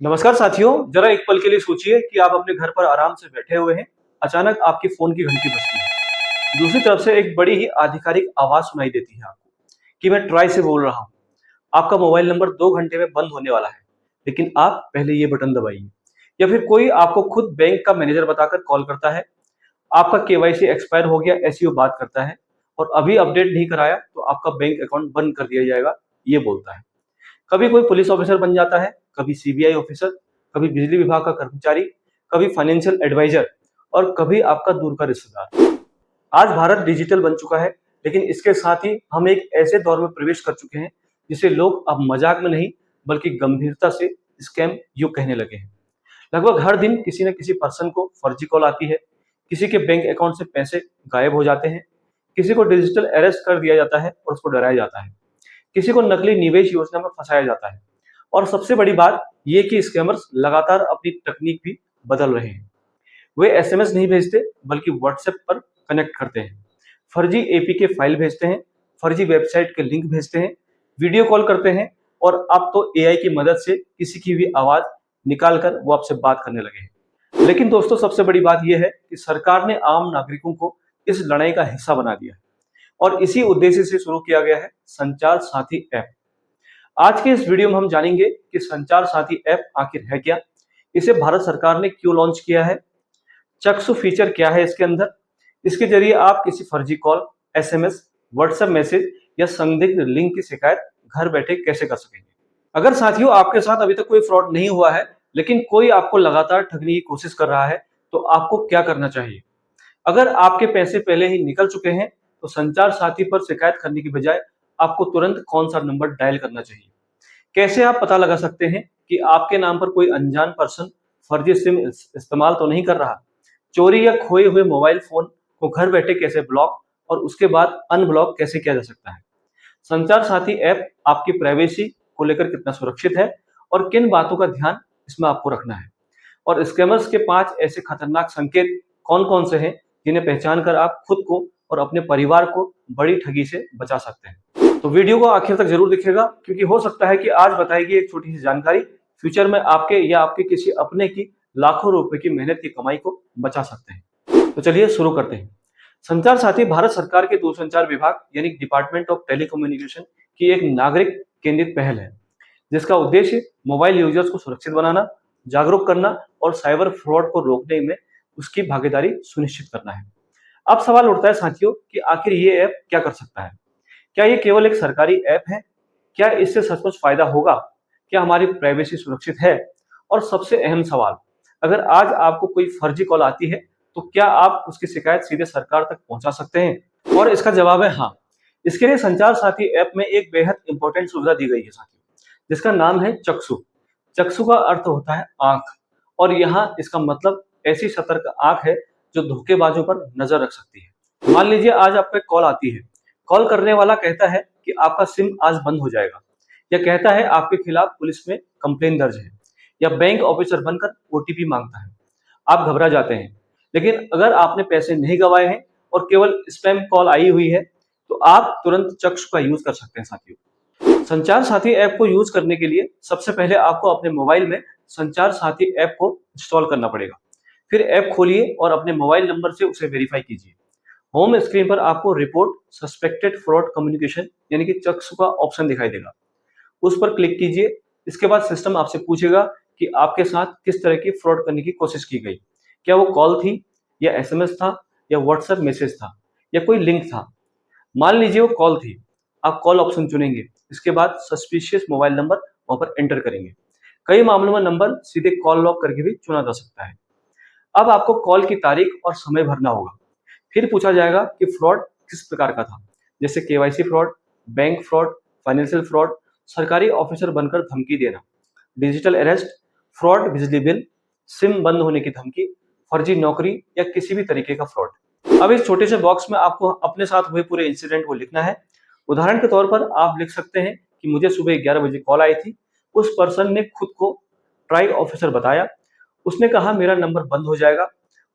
नमस्कार साथियों, जरा एक पल के लिए सोचिए कि आप अपने घर पर आराम से बैठे हुए हैं। अचानक आपके फोन की घंटी बजती है। दूसरी तरफ से एक बड़ी ही आधिकारिक आवाज सुनाई देती है आपको कि मैं ट्राई से बोल रहा हूँ। आपका मोबाइल नंबर 2 घंटे में बंद होने वाला है, लेकिन आप पहले ये बटन दबाइए। या फिर कोई आपको खुद बैंक का मैनेजर बताकर कॉल करता है, आपका केवाईसी एक्सपायर हो गया ऐसी वो बात करता है, और अभी अपडेट नहीं कराया तो आपका बैंक अकाउंट बंद कर दिया जाएगा, ये बोलता है। कभी कोई पुलिस ऑफिसर बन जाता है, कभी सीबीआई ऑफिसर, कभी बिजली विभाग का कर्मचारी, कभी फाइनेंशियल एडवाइजर, और कभी आपका दूर का रिश्तेदार। आज भारत डिजिटल बन चुका है, लेकिन इसके साथ ही हम एक ऐसे दौर में प्रवेश कर चुके हैं जिसे लोग अब मजाक में नहीं बल्कि गंभीरता से स्कैम युग कहने लगे हैं। लगभग हर दिन किसी न किसी पर्सन को फर्जी कॉल आती है, किसी के बैंक अकाउंट से पैसे गायब हो जाते हैं, किसी को डिजिटल अरेस्ट कर दिया जाता है और उसको डराया जाता है, किसी को नकली निवेश योजना में फंसाया जाता है। और सबसे बड़ी बात ये कि स्कैमर्स लगातार अपनी तकनीक भी बदल रहे हैं। वे एसएमएस नहीं भेजते बल्कि व्हाट्सएप पर कनेक्ट करते हैं, फर्जी एपीके फाइल भेजते हैं, फर्जी वेबसाइट के लिंक भेजते हैं, वीडियो कॉल करते हैं, और अब तो एआई की मदद से किसी की भी आवाज निकाल कर वो आपसे बात करने लगे हैं। लेकिन दोस्तों, सबसे बड़ी बात यह है कि सरकार ने आम नागरिकों को इस लड़ाई का हिस्सा बना दिया है, और इसी उद्देश्य से शुरू किया गया है संचार साथी ऐप। आज के इस वीडियो में हम जानेंगे कि संचार साथी ऐप आखिर है क्या, इसे भारत सरकार ने क्यों लॉन्च किया है, चक्षु फीचर क्या है इसके अंदर, इसके जरिए आप किसी फर्जी कॉल, एसएमएस, व्हाट्सएप मैसेज या संदिग्ध लिंक की शिकायत घर बैठे कैसे कर सकेंगे। अगर साथियों आपके साथ अभी तक कोई फ्रॉड नहीं हुआ है, लेकिन कोई आपको लगातार ठगने की कोशिश कर रहा है, तो आपको क्या करना चाहिए। अगर आपके पैसे पहले ही निकल चुके हैं, तो संचार साथी पर शिकायत करने की बजाय आपको तुरंत कौन सा नंबर डायल करना चाहिए। कैसे आप पता लगा सकते हैं कि आपके नाम पर कोई अनजान पर्सन फर्जी सिम इस्तेमाल तो नहीं कर रहा। चोरी या खोए हुए मोबाइल फोन को घर बैठे कैसे ब्लॉक और उसके बाद अनब्लॉक कैसे किया जा सकता है। संचार साथी ऐप आपकी प्राइवेसी को लेकर कितना सुरक्षित है, और किन बातों का ध्यान इसमें आपको रखना है। और स्कैमर्स के 5 ऐसे खतरनाक संकेत कौन कौन से हैं जिन्हें पहचान कर आप खुद को और अपने परिवार को बड़ी ठगी से बचा सकते हैं। तो वीडियो को आखिर तक जरूर देखिएगा, क्योंकि हो सकता है कि आज बताई गई एक छोटी सी जानकारी फ्यूचर में आपके या आपके किसी अपने की लाखों रुपए की मेहनत की कमाई को बचा सकते हैं। तो चलिए शुरू करते हैं। संचार साथी भारत सरकार के दूरसंचार विभाग यानी डिपार्टमेंट ऑफ टेलीकम्युनिकेशन की एक नागरिक केंद्रित पहल है, जिसका उद्देश्य मोबाइल यूजर्स को सुरक्षित बनाना, जागरूक करना और साइबर फ्रॉड को रोकने में उसकी भागीदारी सुनिश्चित करना है। अब सवाल उठता है साथियों कि आखिर ये ऐप क्या कर सकता है। क्या ये केवल एक सरकारी ऐप है? क्या इससे सचमुच फायदा होगा? क्या हमारी प्राइवेसी सुरक्षित है? और सबसे अहम सवाल, अगर आज आपको कोई फर्जी कॉल आती है, तो क्या आप उसकी शिकायत सीधे सरकार तक पहुंचा सकते हैं? और इसका जवाब है हाँ। इसके लिए संचार साथी ऐप में एक बेहद इंपॉर्टेंट सुविधा दी गई है साथियों, जिसका नाम है चक्षु। चक्षु का अर्थ होता है आंख, और यहाँ इसका मतलब ऐसी सतर्क आंख है जो धोखेबाजों पर नजर रख सकती है। मान लीजिए आज आपको एक कॉल आती है। कॉल करने वाला कहता है कि आपका सिम आज बंद हो जाएगा, या कहता है आपके खिलाफ पुलिस में कंप्लेन दर्ज है, या बैंक ऑफिसर बनकर ओटीपी मांगता है। आप घबरा जाते हैं, लेकिन अगर आपने पैसे नहीं गंवाए हैं और केवल स्पैम कॉल आई हुई है, तो आप तुरंत चक्षु का यूज कर सकते हैं साथियों। संचार साथी ऐप को यूज करने के लिए सबसे पहले आपको अपने मोबाइल में संचार साथी ऐप को इंस्टॉल करना पड़ेगा। फिर ऐप खोलिए और अपने मोबाइल नंबर से उसे वेरीफाई कीजिए। होम स्क्रीन पर आपको रिपोर्ट सस्पेक्टेड फ्रॉड कम्युनिकेशन यानी कि चक्षु का ऑप्शन दिखाई देगा। उस पर क्लिक कीजिए। इसके बाद सिस्टम आपसे पूछेगा कि आपके साथ किस तरह की फ्रॉड करने की कोशिश की गई। क्या वो कॉल थी, या एसएमएस था, या व्हाट्सएप मैसेज था, या कोई लिंक था। मान लीजिए वो कॉल थी। आप कॉल ऑप्शन चुनेंगे। इसके बाद सस्पिशियस मोबाइल नंबर वहां पर एंटर करेंगे। कई मामलों में नंबर सीधे कॉल लॉग करके भी चुना जा सकता है। अब आपको कॉल की तारीख और समय भरना होगा। फिर पूछा जाएगा कि फ्रॉड किस प्रकार का था, जैसे KYC fraud, bank fraud, financial fraud, सरकारी ऑफिसर बनकर धमकी देना, डिजिटल अरेस्ट, फ्रॉड बिजली बिल, सिम बंद होने की धमकी, फर्जी नौकरी या किसी भी तरीके का फ्रॉड। अब इस छोटे से बॉक्स में आपको अपने साथ हुए पूरे इंसिडेंट को लिखना है। उदाहरण के तौर पर आप लिख सकते हैं कि मुझे सुबह 11 बजे कॉल आई थी। उस पर्सन ने खुद को ट्राई ऑफिसर बताया। उसने कहा मेरा नंबर बंद हो जाएगा।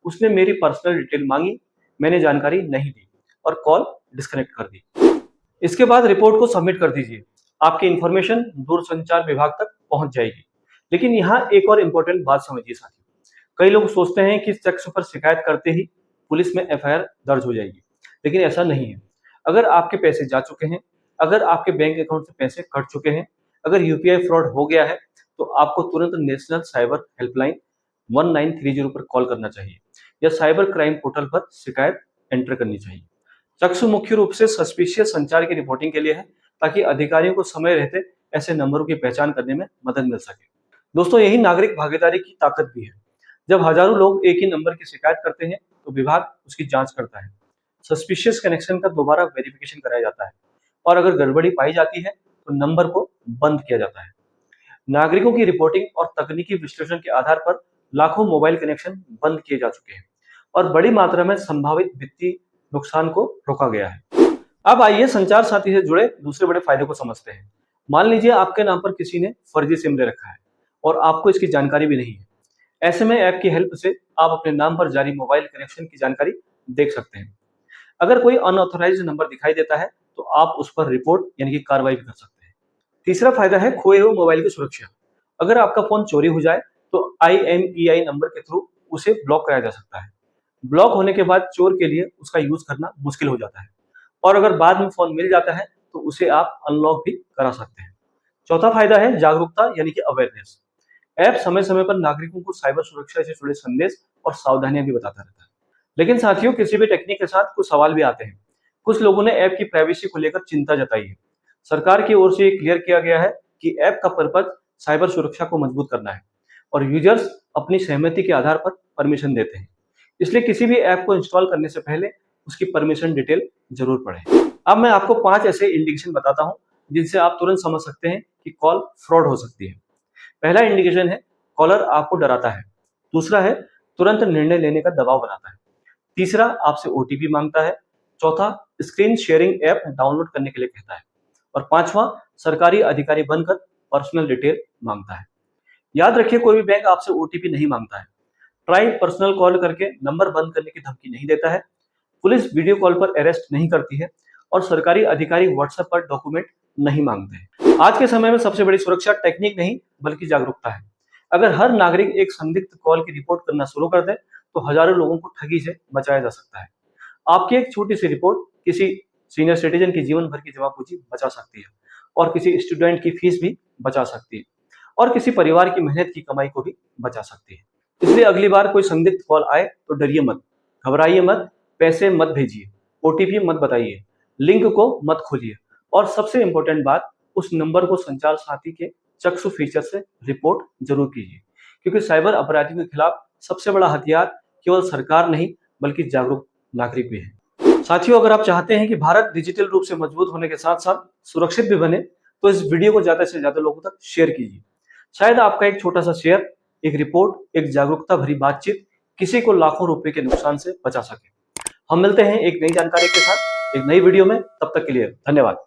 उसने मेरी पर्सनल डिटेल मांगी, मैंने जानकारी नहीं दी और कॉल डिस्कनेक्ट कर दी। इसके बाद रिपोर्ट को सबमिट कर दीजिए। आपकी इंफॉर्मेशन दूरसंचार विभाग तक पहुंच जाएगी। लेकिन यहाँ एक और इम्पोर्टेंट बात समझिए साथियों, कई लोग सोचते हैं कि चक्स पर शिकायत करते ही पुलिस में एफआईआर दर्ज हो जाएगी, लेकिन ऐसा नहीं है। अगर आपके पैसे जा चुके हैं, अगर आपके बैंक अकाउंट से पैसे कट चुके हैं, अगर यूपीआई फ्रॉड हो गया है, तो आपको तुरंत नेशनल साइबर हेल्पलाइन 1930 पर कॉल करना चाहिए या साइबर क्राइम पोर्टल पर शिकायत एंटर करनी चाहिए। चक्सु मुख्य रूप से सस्पिशियस संचार की रिपोर्टिंग के लिए है, ताकि अधिकारियों को समय रहते ऐसे नंबरों की पहचान करने में मदद मिल सके। दोस्तों, यही नागरिक भागीदारी की ताकत भी है। जब हजारों लोग एक ही नंबर की शिकायत करते हैं, तो विभाग उसकी जांच करता है, सस्पिशियस कनेक्शन का दोबारा वेरिफिकेशन कराया जाता है, और अगर गड़बड़ी पाई जाती है तो नंबर को बंद किया जाता है। नागरिकों की रिपोर्टिंग और तकनीकी विश्लेषण के आधार पर लाखों मोबाइल कनेक्शन बंद किए जा चुके हैं और बड़ी मात्रा में संभावित वित्तीय नुकसान को रोका गया है। अब आइए संचार साथी से जुड़े दूसरे बड़े फायदे को समझते हैं। मान लीजिए आपके नाम पर किसी ने फर्जी सिम ले रखा है और आपको इसकी जानकारी भी नहीं है। ऐसे में ऐप की हेल्प से आप अपने नाम पर जारी मोबाइल कनेक्शन की जानकारी देख सकते हैं। अगर कोई अनऑथराइज्ड नंबर दिखाई देता है तो आप उस पर रिपोर्ट यानी कि कार्रवाई भी कर सकते हैं। तीसरा फायदा है खोए हुए मोबाइल की सुरक्षा। अगर आपका फोन चोरी हो जाए तो IMEI नंबर के थ्रू उसे ब्लॉक कराया जा सकता है। ब्लॉक होने के बाद चोर के लिए उसका यूज करना मुश्किल हो जाता है, और अगर बाद में फोन मिल जाता है तो उसे आप अनलॉक भी करा सकते हैं। चौथा फायदा है जागरूकता यानी कि अवेयरनेस। ऐप समय समय पर नागरिकों को साइबर सुरक्षा से जुड़े संदेश और सावधानियां भी बताता रहता है। लेकिन साथियों, किसी भी टेक्निक के साथ कुछ सवाल भी आते हैं। कुछ लोगों ने ऐप की प्राइवेसी को लेकर चिंता जताई है। सरकार की ओर से ये क्लियर किया गया है कि ऐप का पर्पज साइबर सुरक्षा को मजबूत करना है और यूजर्स अपनी सहमति के आधार पर परमिशन देते हैं। इसलिए किसी भी ऐप को इंस्टॉल करने से पहले उसकी परमिशन डिटेल जरूर पढ़ें। अब मैं आपको 5 ऐसे इंडिकेशन बताता हूं जिनसे आप तुरंत समझ सकते हैं कि कॉल फ्रॉड हो सकती है। पहला इंडिकेशन है, कॉलर आपको डराता है। दूसरा है, तुरंत निर्णय लेने का दबाव बनाता है। तीसरा, आपसे ओटीपी मांगता है। चौथा, स्क्रीन शेयरिंग ऐप डाउनलोड करने के लिए कहता है। और पांचवा, सरकारी अधिकारी बनकर पर्सनल डिटेल मांगता है। याद रखिए, कोई भी बैंक आपसे ओटीपी नहीं मांगता है। ट्राई पर्सनल कॉल करके नंबर बंद करने की धमकी नहीं देता है। पुलिस वीडियो कॉल पर अरेस्ट नहीं करती है और सरकारी अधिकारी व्हाट्सएप पर डॉक्यूमेंट नहीं मांगते हैं। आज के समय में सबसे बड़ी सुरक्षा टेक्निक नहीं बल्कि जागरूकता है। अगर हर नागरिक एक संदिग्ध कॉल की रिपोर्ट करना शुरू कर दे तो हजारों लोगों को ठगी से बचाया जा सकता है। आपकी एक छोटी सी रिपोर्ट किसी सीनियर सिटीजन की जीवन भर की जमा पूंजी बचा सकती है, और किसी स्टूडेंट की फीस भी बचा सकती है, और किसी परिवार की मेहनत की कमाई को भी बचा सकती है। इसलिए अगली बार कोई संदिग्ध कॉल आए तो डरिए मत, घबराइए मत, पैसे मत भेजिए, ओटीपी मत बताइए, लिंक को मत खोलिए, और सबसे इंपॉर्टेंट बात, उस नंबर को संचार साथी के चक्षु फीचर से रिपोर्ट जरूर कीजिए, क्योंकि साइबर अपराधियों के खिलाफ सबसे बड़ा हथियार केवल सरकार नहीं बल्कि जागरूक नागरिक भी है। साथियों, अगर आप चाहते हैं कि भारत डिजिटल रूप से मजबूत होने के साथ साथ सुरक्षित भी बने, तो इस वीडियो को ज्यादा से ज्यादा लोगों तक शेयर कीजिए। शायद आपका एक छोटा सा शेयर, एक रिपोर्ट, एक जागरूकता भरी बातचीत किसी को लाखों रुपए के नुकसान से बचा सके। हम मिलते हैं एक नई जानकारी के साथ एक नई वीडियो में। तब तक के लिए धन्यवाद।